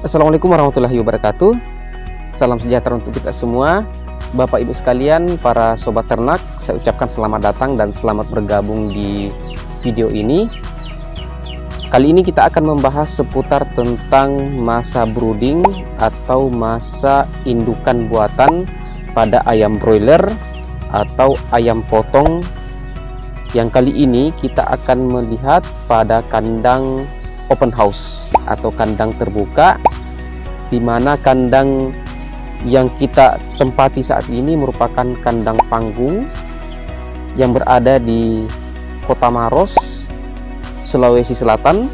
Assalamualaikum warahmatullahi wabarakatuh. Salam sejahtera untuk kita semua. Bapak Ibu sekalian, para sobat ternak, saya ucapkan selamat datang dan selamat bergabung di video ini. Kali ini kita akan membahas seputar tentang masa brooding atau masa indukan buatan pada ayam broiler atau ayam potong. Yang kali ini kita akan melihat pada kandang open house atau kandang terbuka, di mana kandang yang kita tempati saat ini merupakan kandang panggung yang berada di Kota Maros, Sulawesi Selatan.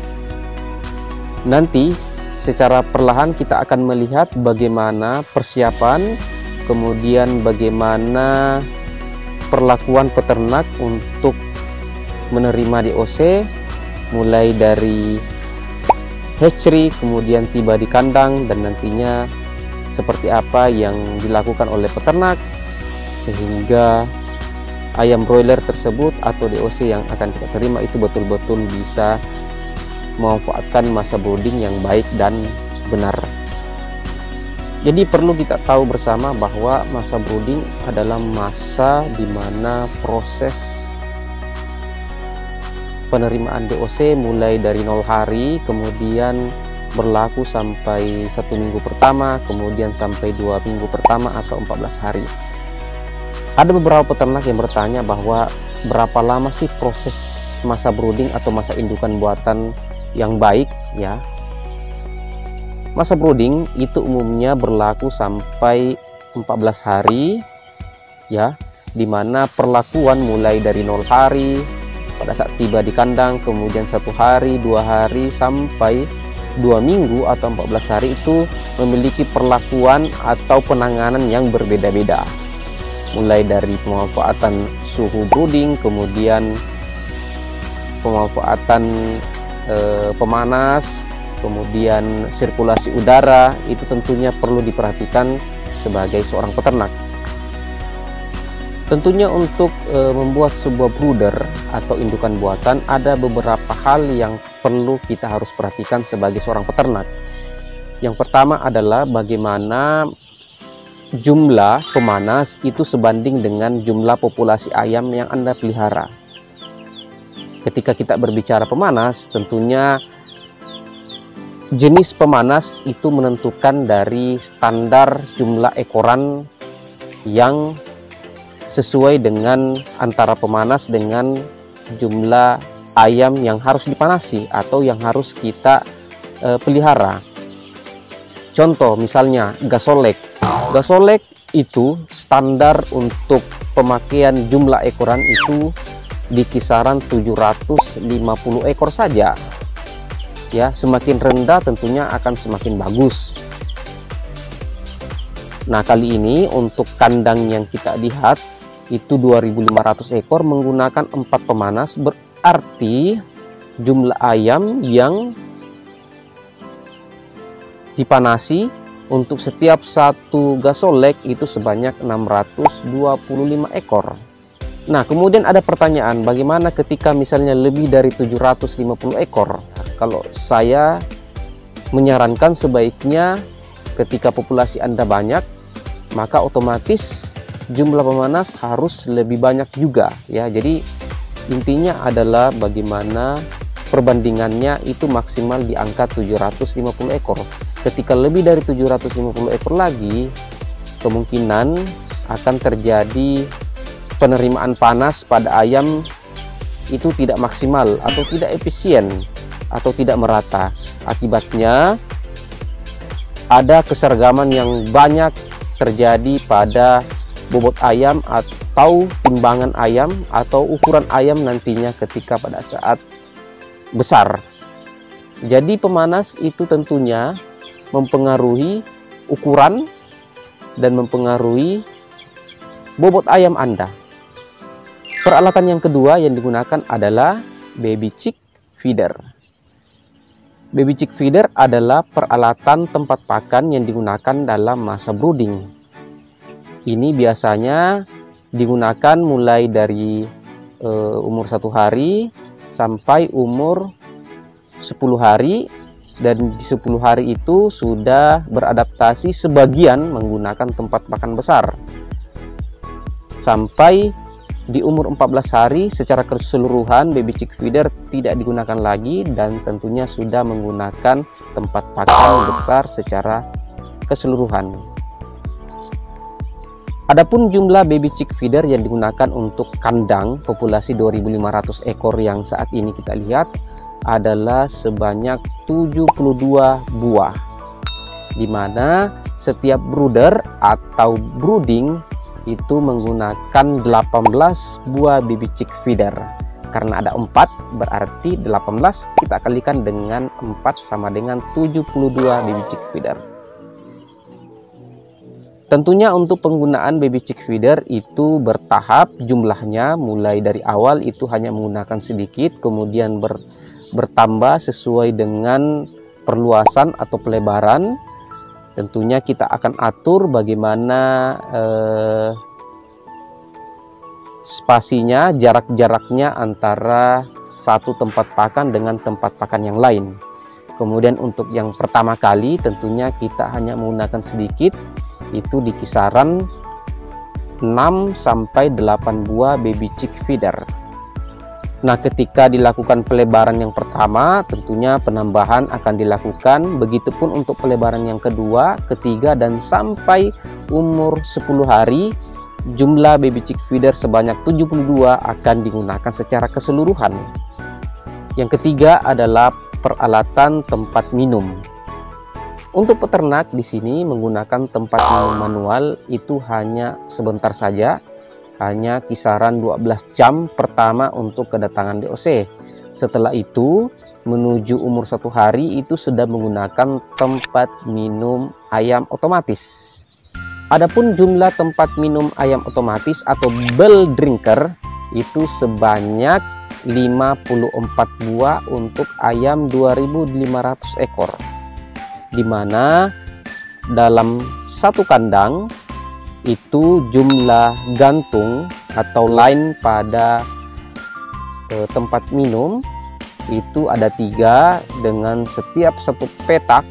Nanti secara perlahan kita akan melihat bagaimana persiapan, kemudian bagaimana perlakuan peternak untuk menerima DOC, mulai dari hatchery, kemudian tiba di kandang, dan nantinya seperti apa yang dilakukan oleh peternak sehingga ayam broiler tersebut atau DOC yang akan kita terima itu betul-betul bisa memanfaatkan masa brooding yang baik dan benar. Jadi perlu kita tahu bersama bahwa masa brooding adalah masa di mana proses penerimaan DOC mulai dari 0 hari, kemudian berlaku sampai 1 minggu pertama, kemudian sampai 2 minggu pertama atau 14 hari. Ada beberapa peternak yang bertanya bahwa berapa lama sih proses masa brooding atau masa indukan buatan yang baik ya. Masa brooding itu umumnya berlaku sampai 14 hari ya, dimana perlakuan mulai dari 0 hari pada saat tiba di kandang, kemudian 1 hari, 2 hari, sampai 2 minggu atau 14 hari itu memiliki perlakuan atau penanganan yang berbeda-beda. Mulai dari pemanfaatan suhu brooding, kemudian pemanfaatan pemanas, kemudian sirkulasi udara, itu tentunya perlu diperhatikan sebagai seorang peternak. Tentunya untuk membuat sebuah brooder atau indukan buatan ada beberapa hal yang perlu kita harus perhatikan sebagai seorang peternak. Yang pertama adalah bagaimana jumlah pemanas itu sebanding dengan jumlah populasi ayam yang Anda pelihara. Ketika kita berbicara pemanas, tentunya jenis pemanas itu menentukan dari standar jumlah ekoran yang sesuai dengan antara pemanas dengan jumlah ayam yang harus dipanasi atau yang harus kita pelihara. Contoh misalnya gasolek. Gasolek itu standar untuk pemakaian jumlah ekoran itu di kisaran 750 ekor saja. Ya, semakin rendah tentunya akan semakin bagus. Nah, kali ini untuk kandang yang kita lihat itu 2.500 ekor menggunakan 4 pemanas, berarti jumlah ayam yang dipanasi untuk setiap satu gasolek itu sebanyak 625 ekor. Nah, kemudian ada pertanyaan, bagaimana ketika misalnya lebih dari 750 ekor? Kalau saya menyarankan sebaiknya ketika populasi Anda banyak, maka otomatis jumlah pemanas harus lebih banyak juga ya. Jadi intinya adalah bagaimana perbandingannya itu maksimal di angka 750 ekor. Ketika lebih dari 750 ekor lagi, kemungkinan akan terjadi penerimaan panas pada ayam itu tidak maksimal atau tidak efisien atau tidak merata. Akibatnya ada keseragaman yang banyak terjadi pada bobot ayam atau timbangan ayam atau ukuran ayam nantinya ketika pada saat besar. Jadi pemanas itu tentunya mempengaruhi ukuran dan mempengaruhi bobot ayam Anda. Peralatan yang kedua yang digunakan adalah baby chick feeder. Baby chick feeder adalah peralatan tempat pakan yang digunakan dalam masa brooding. Ini biasanya digunakan mulai dari umur 1 hari sampai umur 10 hari dan di 10 hari itu sudah beradaptasi sebagian menggunakan tempat pakan besar. Sampai di umur 14 hari secara keseluruhan baby chick feeder tidak digunakan lagi dan tentunya sudah menggunakan tempat pakan besar secara keseluruhan. Adapun jumlah baby chick feeder yang digunakan untuk kandang populasi 2.500 ekor yang saat ini kita lihat adalah sebanyak 72 buah, di mana setiap brooder atau brooding itu menggunakan 18 buah baby chick feeder. Karena ada 4 berarti 18 kita kalikan dengan 4 sama dengan 72 baby chick feeder. Tentunya untuk penggunaan baby chick feeder itu bertahap jumlahnya, mulai dari awal itu hanya menggunakan sedikit, kemudian bertambah sesuai dengan perluasan atau pelebaran. Tentunya kita akan atur bagaimana spasinya, jarak-jaraknya antara satu tempat pakan dengan tempat pakan yang lain. Kemudian untuk yang pertama kali tentunya kita hanya menggunakan sedikit, itu di kisaran 6-8 buah baby chick feeder. Nah, ketika dilakukan pelebaran yang pertama, tentunya penambahan akan dilakukan. Begitupun untuk pelebaran yang kedua, ketiga, dan sampai umur 10 hari, jumlah baby chick feeder sebanyak 72 akan digunakan secara keseluruhan. Yang ketiga adalah peralatan tempat minum. Untuk peternak di sini menggunakan tempat minum manual itu hanya sebentar saja. Hanya kisaran 12 jam pertama untuk kedatangan DOC. Setelah itu menuju umur 1 hari itu sudah menggunakan tempat minum ayam otomatis. Adapun jumlah tempat minum ayam otomatis atau bell drinker itu sebanyak 54 buah untuk ayam 2.500 ekor. Di mana dalam satu kandang itu jumlah gantung atau line pada tempat minum itu ada 3 dengan setiap satu petak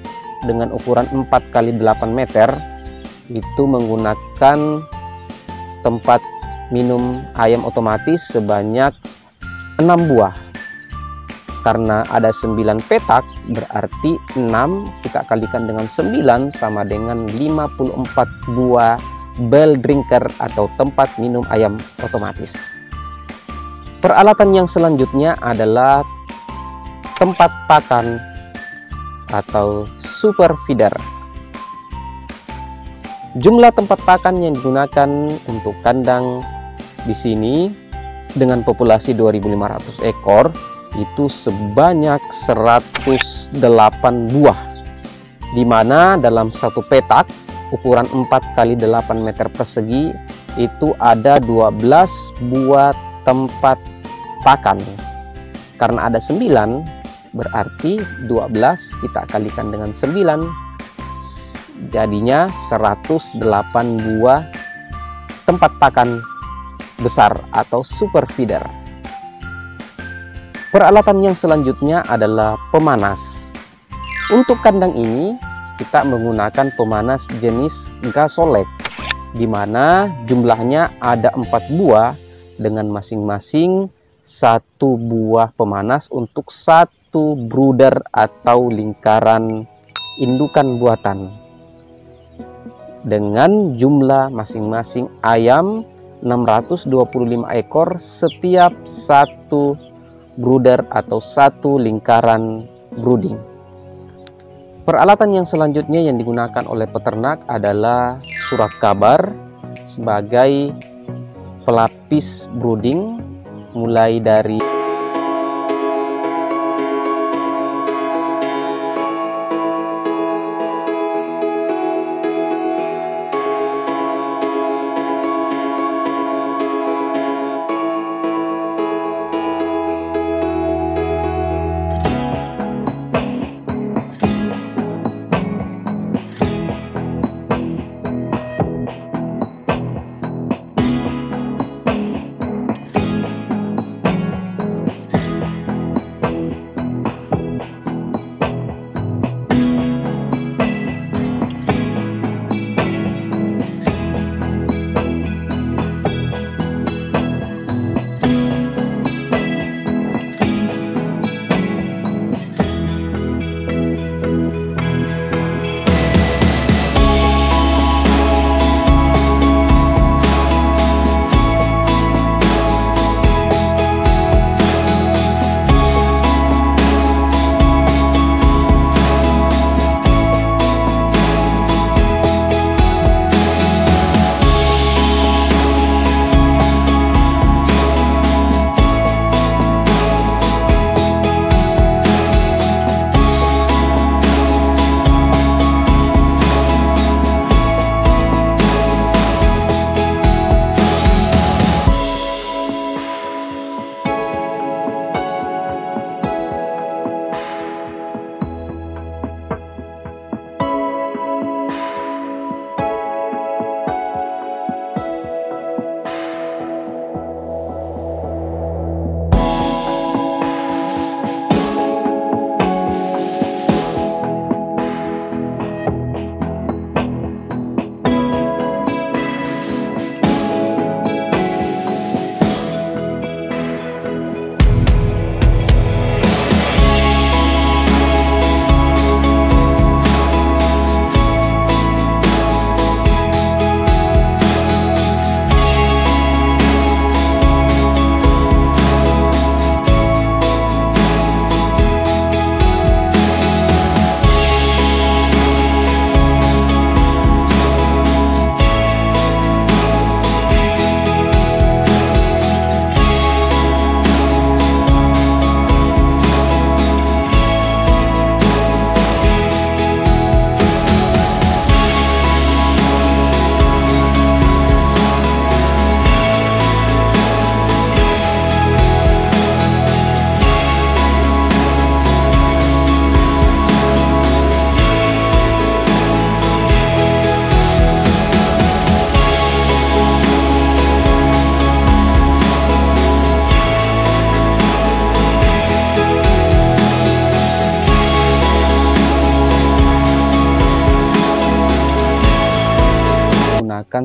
dengan ukuran 4 x 8 meter itu menggunakan tempat minum ayam otomatis sebanyak 6 buah. Karena ada 9 petak berarti 6 kita kalikan dengan 9 sama dengan 54 buah bell drinker atau tempat minum ayam otomatis. Peralatan yang selanjutnya adalah tempat pakan atau super feeder. Jumlah tempat pakan yang digunakan untuk kandang di sini dengan populasi 2.500 ekor itu sebanyak 108 buah, di mana dalam satu petak ukuran 4 x 8 meter persegi itu ada 12 buah tempat pakan. Karena ada 9 berarti 12 kita kalikan dengan 9 jadinya 108 buah tempat pakan besar atau super feeder. Peralatan yang selanjutnya adalah pemanas. Untuk kandang ini kita menggunakan pemanas jenis Gasolek, di mana jumlahnya ada 4 buah dengan masing-masing 1 buah pemanas untuk 1 brooder atau lingkaran indukan buatan. Dengan jumlah masing-masing ayam 625 ekor setiap 1 brooder atau 1 lingkaran brooding. Peralatan yang selanjutnya yang digunakan oleh peternak adalah surat kabar sebagai pelapis brooding, mulai dari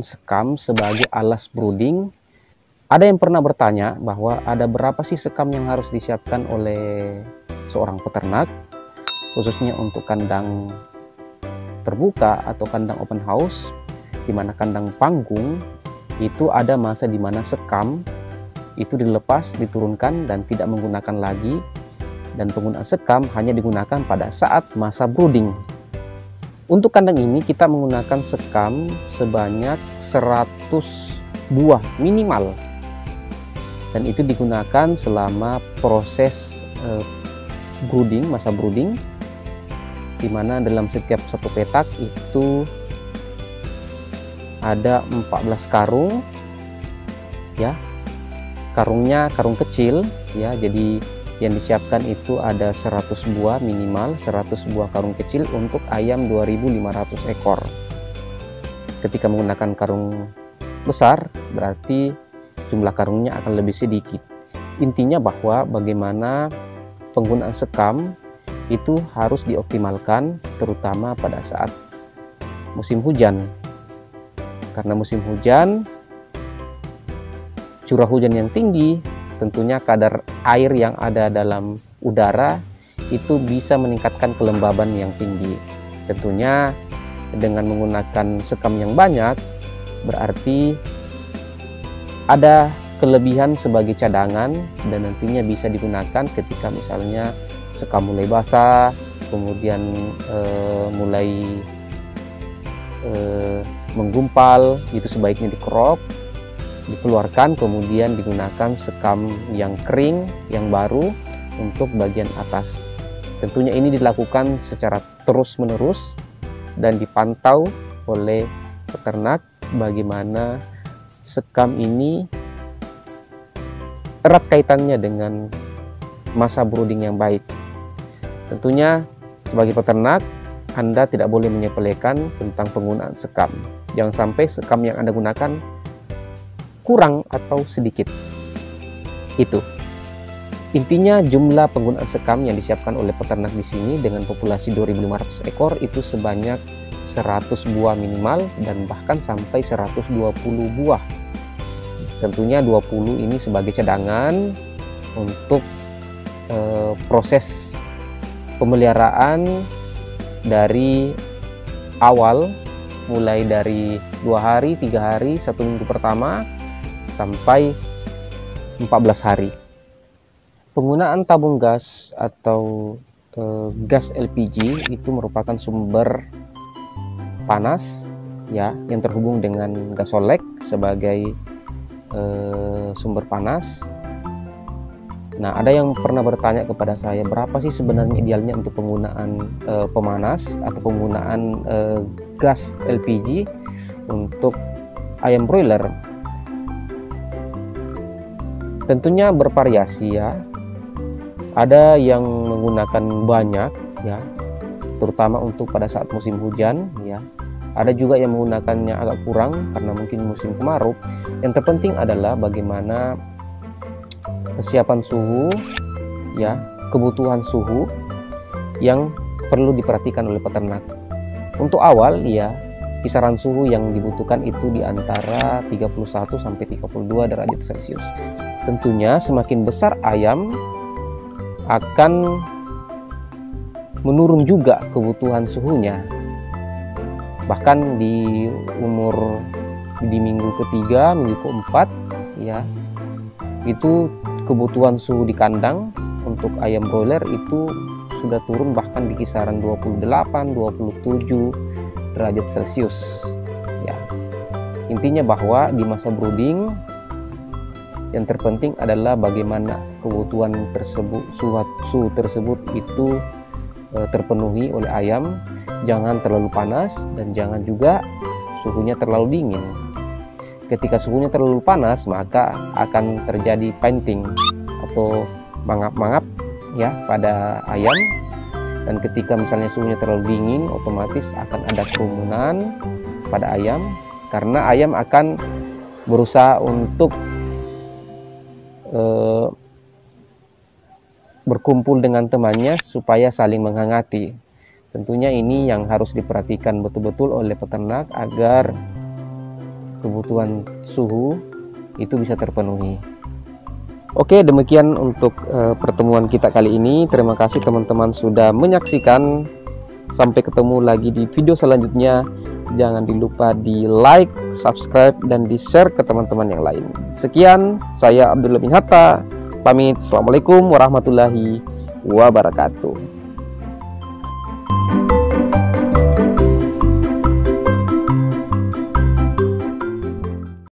sekam sebagai alas brooding. Ada yang pernah bertanya bahwa ada berapa sih sekam yang harus disiapkan oleh seorang peternak, khususnya untuk kandang terbuka atau kandang open house, di mana kandang panggung itu ada masa di mana sekam itu dilepas, diturunkan dan tidak menggunakan lagi, dan penggunaan sekam hanya digunakan pada saat masa brooding. Untuk kandang ini kita menggunakan sekam sebanyak 100 buah minimal, dan itu digunakan selama proses brooding, masa brooding, di mana dalam setiap satu petak itu ada 14 karung ya. Karungnya karung kecil ya, jadi yang disiapkan itu ada 100 buah minimal, 100 buah karung kecil untuk ayam 2500 ekor. Ketika menggunakan karung besar berarti jumlah karungnya akan lebih sedikit. Intinya bahwa bagaimana penggunaan sekam itu harus dioptimalkan, terutama pada saat musim hujan. Karena musim hujan, curah hujan yang tinggi, tentunya kadar air yang ada dalam udara itu bisa meningkatkan kelembaban yang tinggi. Tentunya dengan menggunakan sekam yang banyak, berarti ada kelebihan sebagai cadangan dan nantinya bisa digunakan ketika misalnya sekam mulai basah, kemudian mulai menggumpal, itu sebaiknya dikerok, dikeluarkan, kemudian digunakan sekam yang kering, yang baru untuk bagian atas. Tentunya ini dilakukan secara terus-menerus dan dipantau oleh peternak bagaimana sekam ini erat kaitannya dengan masa brooding yang baik. Tentunya sebagai peternak, Anda tidak boleh menyepelekan tentang penggunaan sekam. Jangan sampai sekam yang Anda gunakan kurang atau sedikit. Itu intinya, jumlah penggunaan sekam yang disiapkan oleh peternak di sini dengan populasi 2500 ekor itu sebanyak 100 buah minimal dan bahkan sampai 120 buah. Tentunya 20 ini sebagai cadangan untuk proses pemeliharaan dari awal, mulai dari 2 hari, 3 hari, 1 minggu pertama sampai 14 hari. Penggunaan tabung gas atau gas LPG itu merupakan sumber panas ya, yang terhubung dengan gasolek sebagai sumber panas. Nah, ada yang pernah bertanya kepada saya, berapa sih sebenarnya idealnya untuk penggunaan pemanas atau penggunaan gas LPG untuk ayam broiler? Tentunya bervariasi ya. Ada yang menggunakan banyak ya, terutama untuk pada saat musim hujan ya. Ada juga yang menggunakannya agak kurang karena mungkin musim kemarau. Yang terpenting adalah bagaimana kesiapan suhu ya, kebutuhan suhu yang perlu diperhatikan oleh peternak. Untuk awal ya, kisaran suhu yang dibutuhkan itu di antara 31 sampai 32 derajat Celcius. Tentunya semakin besar ayam akan menurun juga kebutuhan suhunya. Bahkan di minggu ketiga, minggu keempat ya, itu kebutuhan suhu di kandang untuk ayam broiler itu sudah turun bahkan di kisaran 28-27 derajat Celcius ya. Intinya bahwa di masa brooding yang terpenting adalah bagaimana kebutuhan tersebut, suhu tersebut itu terpenuhi oleh ayam. Jangan terlalu panas dan jangan juga suhunya terlalu dingin. Ketika suhunya terlalu panas, maka akan terjadi painting atau mangap-mangap ya pada ayam. Dan ketika misalnya suhunya terlalu dingin, otomatis akan ada kerumunan pada ayam, karena ayam akan berusaha untuk berkumpul dengan temannya supaya saling menghangati. Tentunya ini yang harus diperhatikan betul-betul oleh peternak agar kebutuhan suhu itu bisa terpenuhi. Oke, demikian untuk pertemuan kita kali ini. Terima kasih teman-teman sudah menyaksikan. Sampai ketemu lagi di video selanjutnya. Jangan dilupa di like, subscribe, dan di share ke teman-teman yang lain. Sekian, saya Abdullah bin Hatta pamit. Assalamualaikum warahmatullahi wabarakatuh.